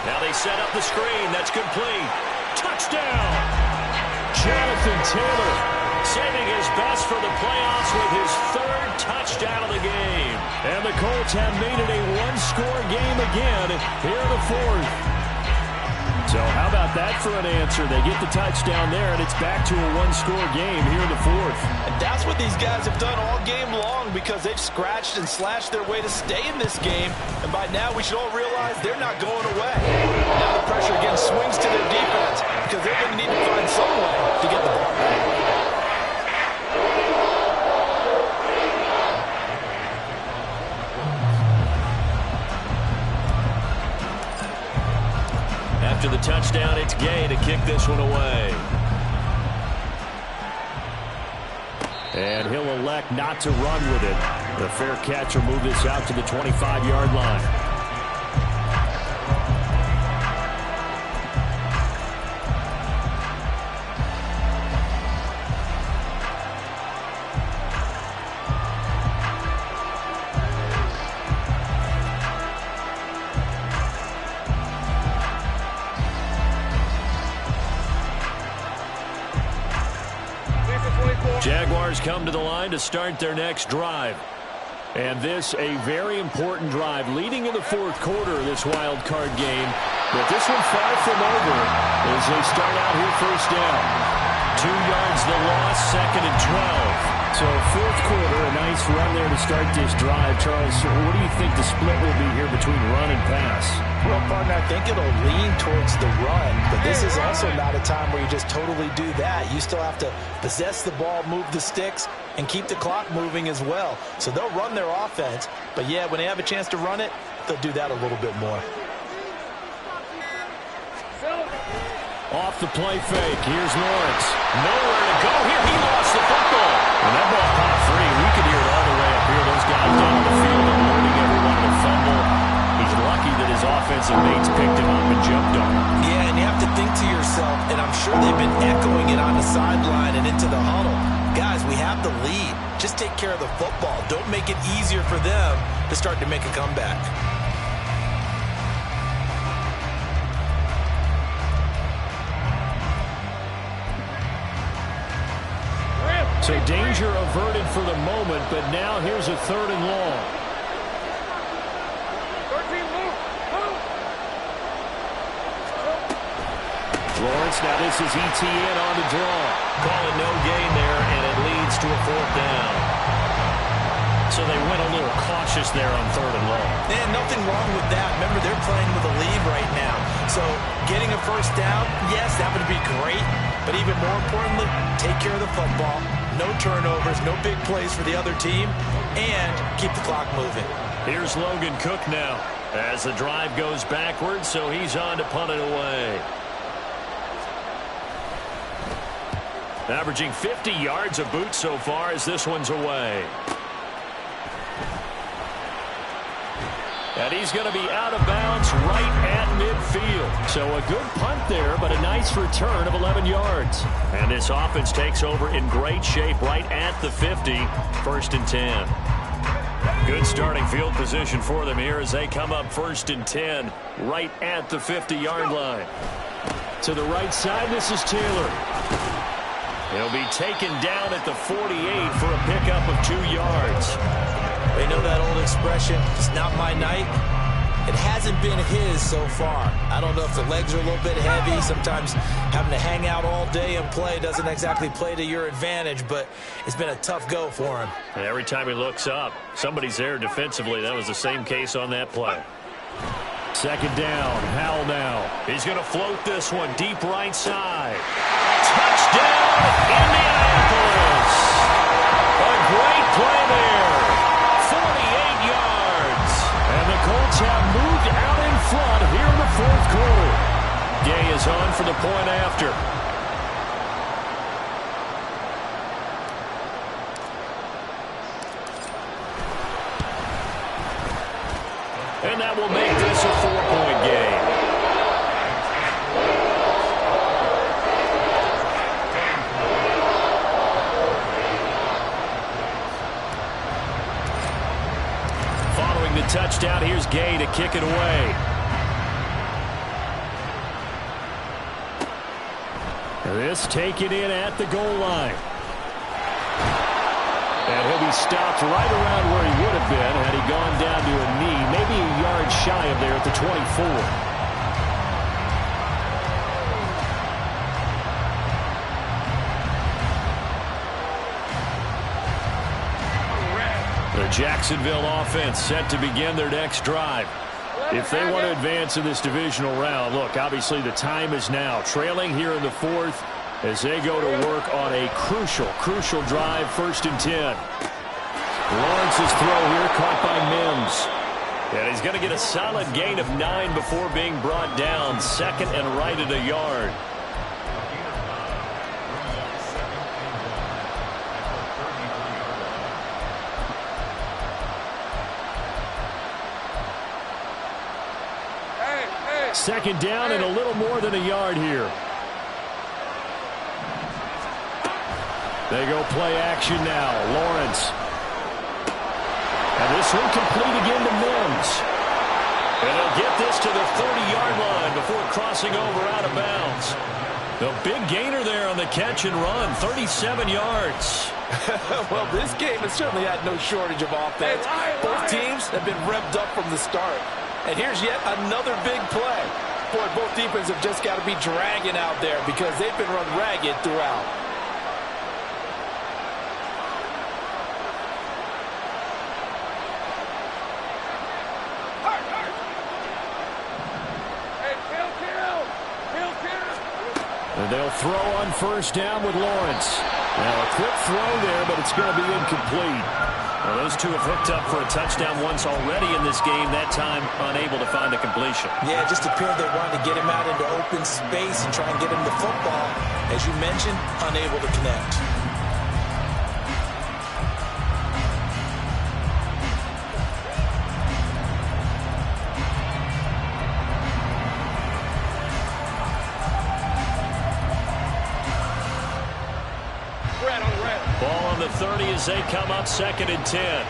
Now they set up the screen. That's complete. Touchdown! Jonathan Taylor saving his best for the playoffs with his 3rd touchdown of the game. And the Colts have made it a 1-score game again here in the 4th. So how about that for an answer? They get the touchdown there, and it's back to a 1-score game here in the 4th. And that's what these guys have done all game long because they've scratched and slashed their way to stay in this game. And by now, we should all realize they're not going away. Now the pressure again swings to their defense because they're going to need to find some way to get the ball back. After the touchdown, it's Gay to kick this one away. And he'll elect not to run with it. The fair catch will move this out to the 25-yard line. Jaguars come to the line to start their next drive. And this a very important drive leading in the 4th quarter of this wild card game. But this one far from over as they start out here first down. 2 yards the loss, 2nd and 12. So 4th quarter, a nice run there to start this drive. Charles, what do you think the split will be here between run and pass? Well, partner, I think it'll lean towards the run, but this is also not a time where you just totally do that. You still have to possess the ball, move the sticks, and keep the clock moving as well. So they'll run their offense, but yeah, when they have a chance to run it, they'll do that a little bit more. Off the play fake, here's Lawrence. Nowhere to go here, he lost the football. And that ball popped free. We could hear it all the way up here. Those guys down on the field are warning everyone to fumble. He's lucky that his offensive mates picked him up and jumped on him. Yeah, and you have to think to yourself, and I'm sure they've been echoing it on the sideline and into the huddle. Guys, we have the lead. Just take care of the football. Don't make it easier for them to start to make a comeback. So danger averted for the moment, but now here's a 3rd and long. 13, move. Lawrence, now this is ETN on the draw. Calling no gain there, and it leads to a 4th down. So they went a little cautious there on 3rd and long. And nothing wrong with that. Remember, they're playing with a lead right now. So getting a first down, yes, that would be great. But even more importantly, take care of the football. No turnovers, no big plays for the other team, and keep the clock moving. Here's Logan Cook now as the drive goes backwards, so he's on to punt it away. Averaging 50 yards a boot so far as this one's away. And he's going to be out of bounds right at midfield. So a good punt there, but a nice return of 11 yards. And this offense takes over in great shape right at the 50, 1st and 10. Good starting field position for them here as they come up 1st and 10 right at the 50-yard line. To the right side, this is Taylor. He'll be taken down at the 48 for a pickup of 2 yards. They know that old expression, it's not my night. It hasn't been his so far. I don't know if the legs are a little bit heavy. Sometimes having to hang out all day and play doesn't exactly play to your advantage, but it's been a tough go for him. And every time he looks up, somebody's there defensively. That was the same case on that play. Second down, Howell now. He's going to float this one deep right side. Touchdown, Indianapolis! A great play there. 48 yards. And the Colts have moved out in front here in the fourth quarter. Gay is on for the point after. And that will make this a 4-point game. Following the touchdown, here's Gay to kick it away. This taken in at the goal line. And he'll be stopped right around where he would have been had he gone down to a knee, maybe a yard shy of there at the 24. The Jacksonville offense set to begin their next drive. If they want to advance in this divisional round, look, obviously the time is now. Trailing here in the fourth as they go to work on a crucial drive, 1st and 10. Lawrence's throw here caught by Mims. And he's going to get a solid gain of 9 before being brought down. 2nd and right at a yard. Second down and a little more than a yard here. They go play action now. Lawrence. And this one complete again to Mims. And they'll get this to the 30-yard line before crossing over out of bounds. The big gainer there on the catch and run, 37 yards. Well, this game has certainly had no shortage of offense. Both teams have been revved up from the start. And here's yet another big play. Boy, both defenses have just got to be dragging out there because they've been run ragged throughout. And they'll throw on 1st down with Lawrence. Now a quick throw there, but it's going to be incomplete. Well, those two have hooked up for a touchdown once already in this game, that time unable to find a completion. Yeah, it just appeared they wanted to get him out into open space and try and get him the football. As you mentioned, unable to connect. Ball on the 30 as they come up 2nd and 10.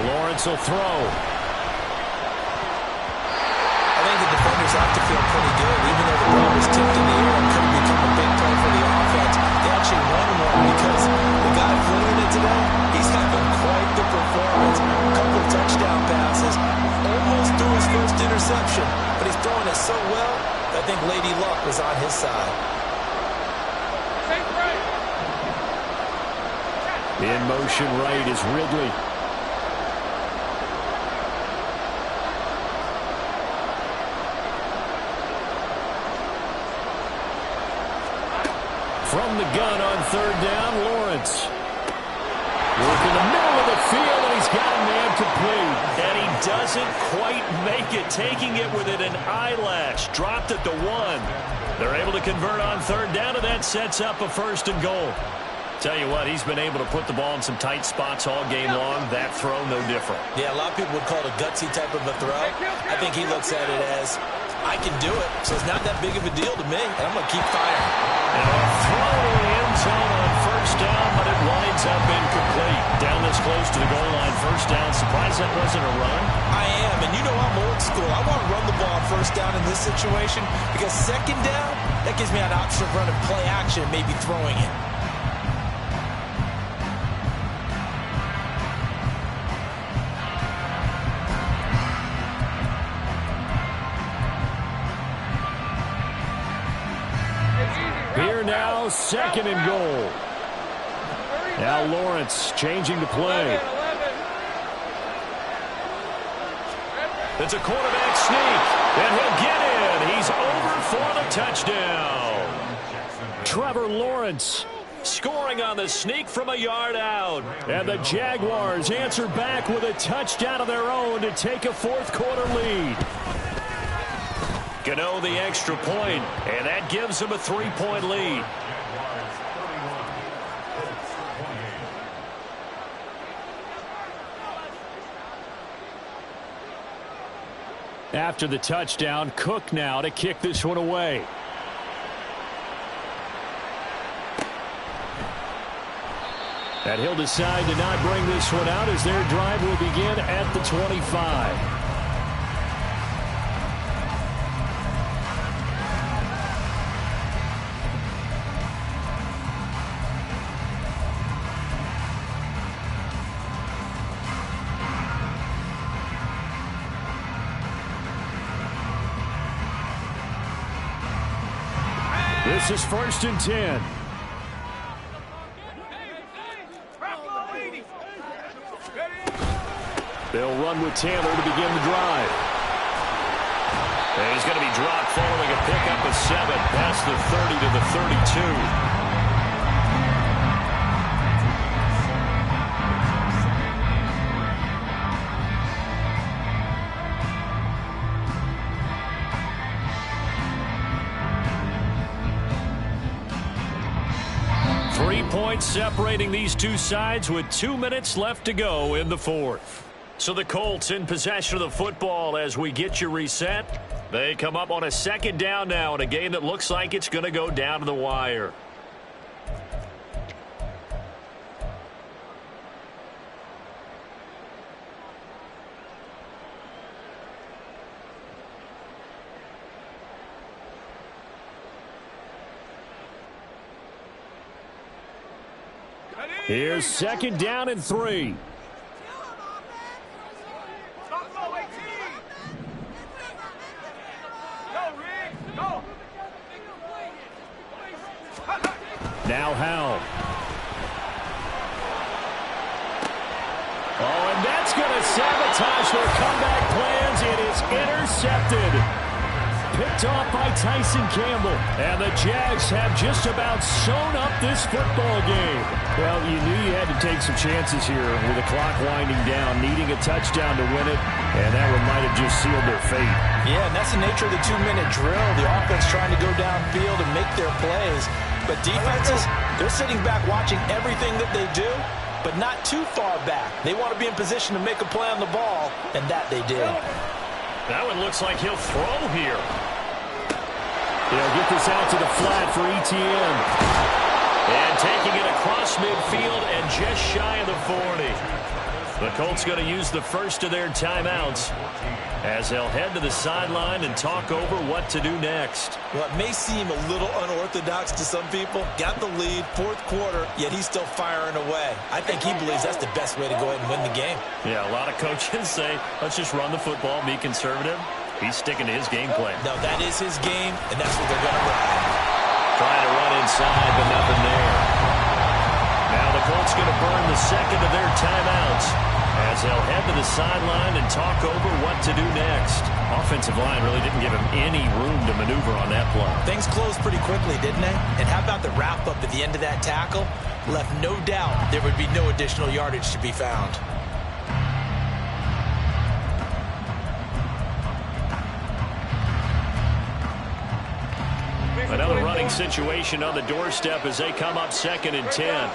Lawrence will throw. I think the defenders have to feel pretty good, even though the ball was tipped in the air and could have become a big play for the offense. They actually won one because the guy throwing it today, he's having quite the performance. A couple of touchdown passes, almost threw his first interception, but he's throwing it so well, I think Lady Luck was on his side. In motion right is Ridley. From the gun on 3rd down, Lawrence. Working the middle of the field, and he's got a man complete. And he doesn't quite make it, taking it within an eyelash. Dropped at the 1. They're able to convert on 3rd down, and that sets up a 1st and goal. Tell you what, he's been able to put the ball in some tight spots all game long. That throw, no different. Yeah, a lot of people would call it a gutsy type of a throw. I think he looks at it as, I can do it, so it's not that big of a deal to me, and I'm going to keep firing. And a throw in the end zone on 1st first down, but it winds up incomplete. Down this close to the goal line, first down. Surprised that wasn't a run? I am, and you know I'm old school. I want to run the ball on first down in this situation because second down, that gives me an option of running play action and maybe throwing it. Here now, second and goal. Now Lawrence changing to play. It's a quarterback sneak, and he'll get in. He's over for the touchdown. Trevor Lawrence scoring on the sneak from a yard out. And the Jaguars answer back with a touchdown of their own to take a fourth-quarter lead. Gano the extra point, and that gives them a 3-point lead. After the touchdown, Cook now to kick this one away. And he'll decide to not bring this one out as their drive will begin at the 25. This is 1st and 10. They'll run with Taylor to begin the drive. And he's going to be dropped following a pickup of 7 past the 30 to the 32. 3 points separating these two sides with 2 minutes left to go in the fourth. So the Colts in possession of the football as we get you reset. They come up on a second down now in a game that looks like it's going to go down to the wire. Here's second down and 3. Now Howell. Oh, and that's going to sabotage their comeback plans. It is intercepted. Picked off by Tyson Campbell. And the Jags have just about sewn up this football game. Well, you knew you had to take some chances here with the clock winding down, needing a touchdown to win it, and that one might have just sealed their fate. Yeah, and that's the nature of the 2-minute drill. The offense trying to go downfield and make their plays. But defenses, they're sitting back watching everything that they do, but not too far back. They want to be in position to make a play on the ball, and that they did. That one looks like he'll throw here. They'll get this out to the flat for ETN. And taking it across midfield and just shy of the 40. The Colts going to use the first of their timeouts as they'll head to the sideline and talk over what to do next. Well, it may seem a little unorthodox to some people. Got the lead, fourth quarter, yet he's still firing away. I think he believes that's the best way to go ahead and win the game. Yeah, a lot of coaches say, let's just run the football, be conservative. He's sticking to his game plan. No, that is his game, and that's what they're going to run. Trying to run inside, but nothing there. Now the Colts going to burn the second of their timeouts as they'll head to the sideline and talk over what to do next. Offensive line really didn't give him any room to maneuver on that play. Things closed pretty quickly, didn't they? And how about the wrap-up at the end of that tackle? Left no doubt there would be no additional yardage to be found. Another running situation on the doorstep as they come up 2nd and 10.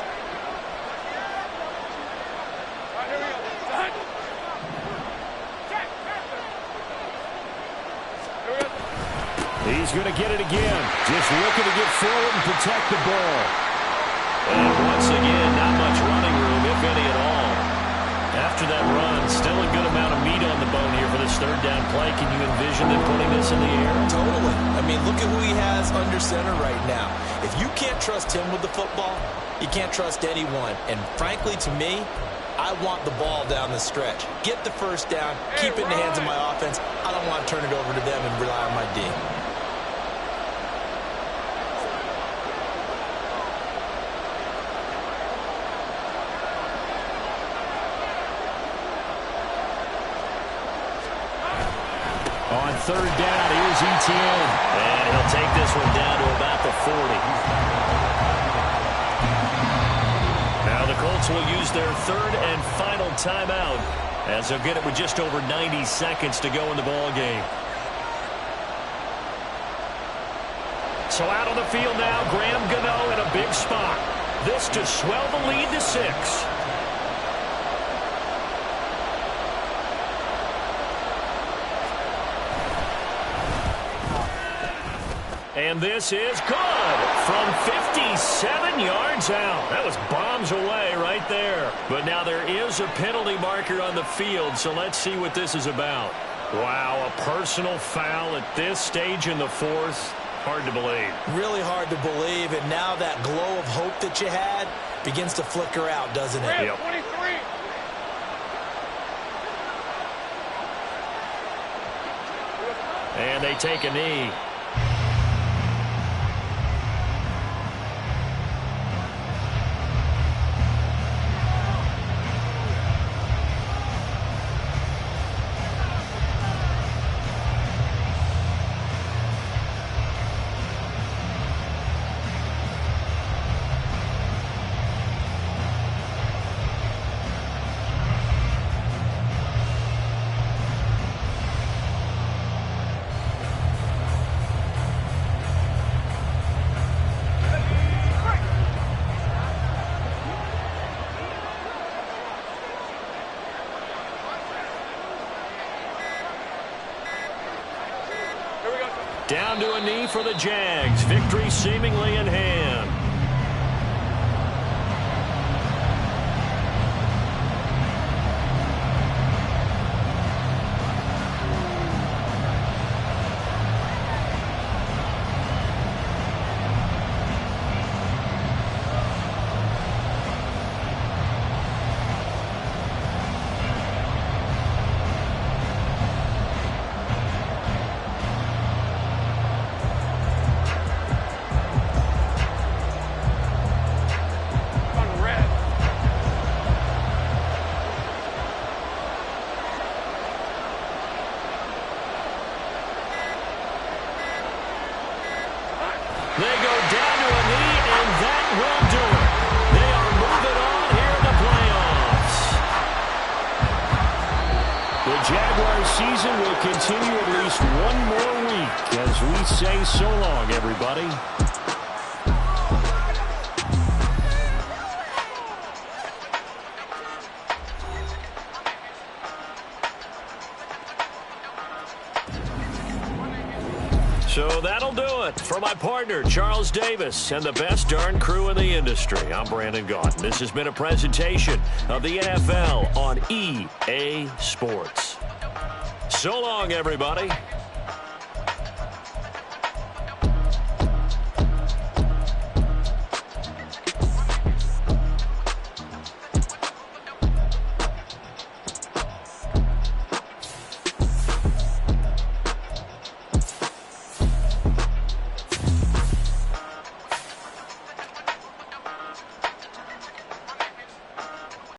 He's going to get it again. Just looking to get forward and protect the ball. And once again, not much running room, if any at all. After that run, still a good amount of meat on the bone here for this third down play. Can you envision them putting this in the air? Totally. I mean, look at who he has under center right now. If you can't trust him with the football, you can't trust anyone. And frankly, to me, I want the ball down the stretch. Get the first down, keep it in the hands of my offense. I don't want to turn it over to them and rely on my D. On third down, here's Etienne. And he'll take this one down to about the 40. Now the Colts will use their third and final timeout as they'll get it with just over 90 seconds to go in the ball game. So out on the field now, Graham Gano in a big spot. This to swell the lead to 6. And this is good from 57 yards out. That was bombs away right there. But now there is a penalty marker on the field, so let's see what this is about. Wow, a personal foul at this stage in the fourth. Hard to believe. Really hard to believe, and now that glow of hope that you had begins to flicker out, doesn't it? Yep. 23. And they take a knee. Down to a knee for the Jags. Victory seemingly in hand. They go down to a knee, and that will do it. They are moving on here in the playoffs. The Jaguars season will continue at least one more week as we say so long, everybody. So that'll do it. For my partner, Charles Davis, and the best darn crew in the industry, I'm Brandon Gaudin. This has been a presentation of the NFL on EA Sports. So long, everybody.